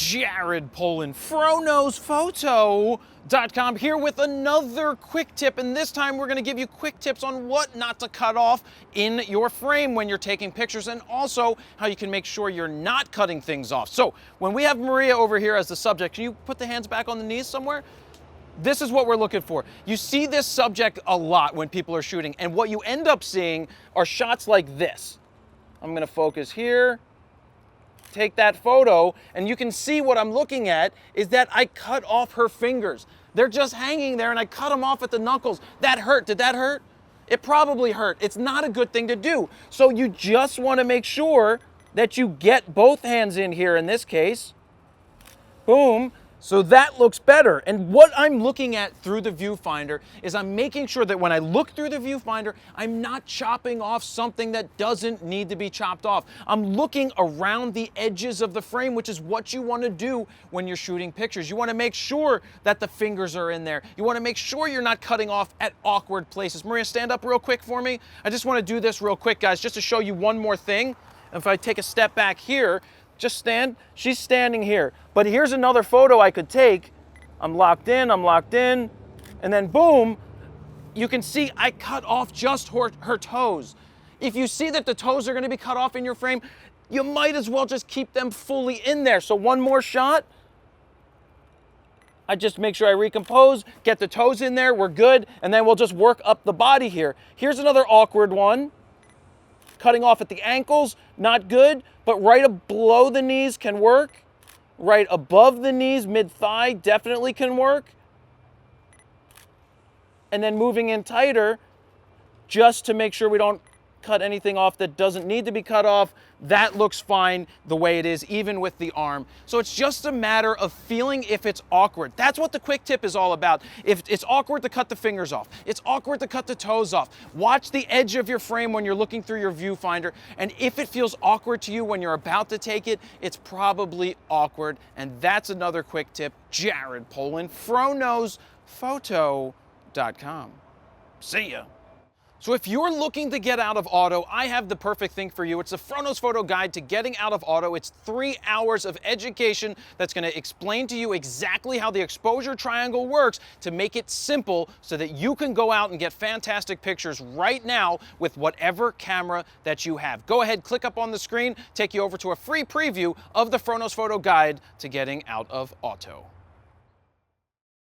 Jared Poland, FroKnowsPhoto.com, here with another quick tip, and this time we're going to give you quick tips on what not to cut off in your frame when you're taking pictures, and also how you can make sure you're not cutting things off. So when we have Maria over here as the subject, can you put the hands back on the knees somewhere? This is what we're looking for. You see this subject a lot when people are shooting, and what you end up seeing are shots like this. I'm going to focus here. Take that photo, and you can see what I'm looking at is that I cut off her fingers. They're just hanging there and I cut them off at the knuckles. That hurt. Did that hurt? It probably hurt. It's not a good thing to do. So you just want to make sure that you get both hands in here in this case. Boom. So that looks better. And what I'm looking at through the viewfinder is I'm making sure that when I look through the viewfinder, I'm not chopping off something that doesn't need to be chopped off. I'm looking around the edges of the frame, which is what you want to do when you're shooting pictures. You want to make sure that the fingers are in there. You want to make sure you're not cutting off at awkward places. Maria, stand up real quick for me. I just want to do this real quick, guys, just to show you one more thing. If I take a step back here, just stand. She's standing here. But here's another photo I could take. I'm locked in, and then boom, you can see I cut off just her toes. If you see that the toes are going to be cut off in your frame, you might as well just keep them fully in there. So one more shot. I just make sure I recompose, get the toes in there, we're good, and then we'll just work up the body here. Here's another awkward one. Cutting off at the ankles, not good, but right below the knees can work. Right above the knees, mid-thigh, definitely can work. And then moving in tighter, just to make sure we don't cut anything off that doesn't need to be cut off. That looks fine the way it is, even with the arm. So it's just a matter of feeling if it's awkward. That's what the quick tip is all about. If it's awkward to cut the fingers off, it's awkward to cut the toes off. Watch the edge of your frame when you're looking through your viewfinder, and if it feels awkward to you when you're about to take it, it's probably awkward. And that's another quick tip. Jared Poland, FroKnowsPhoto.com. See ya. So if you're looking to get out of auto, I have the perfect thing for you. It's the FroKnowsPhoto Guide to Getting Out of Auto. It's 3 hours of education that's going to explain to you exactly how the exposure triangle works to make it simple so that you can go out and get fantastic pictures right now with whatever camera that you have. Go ahead, click up on the screen, take you over to a free preview of the FroKnowsPhoto Guide to Getting Out of Auto.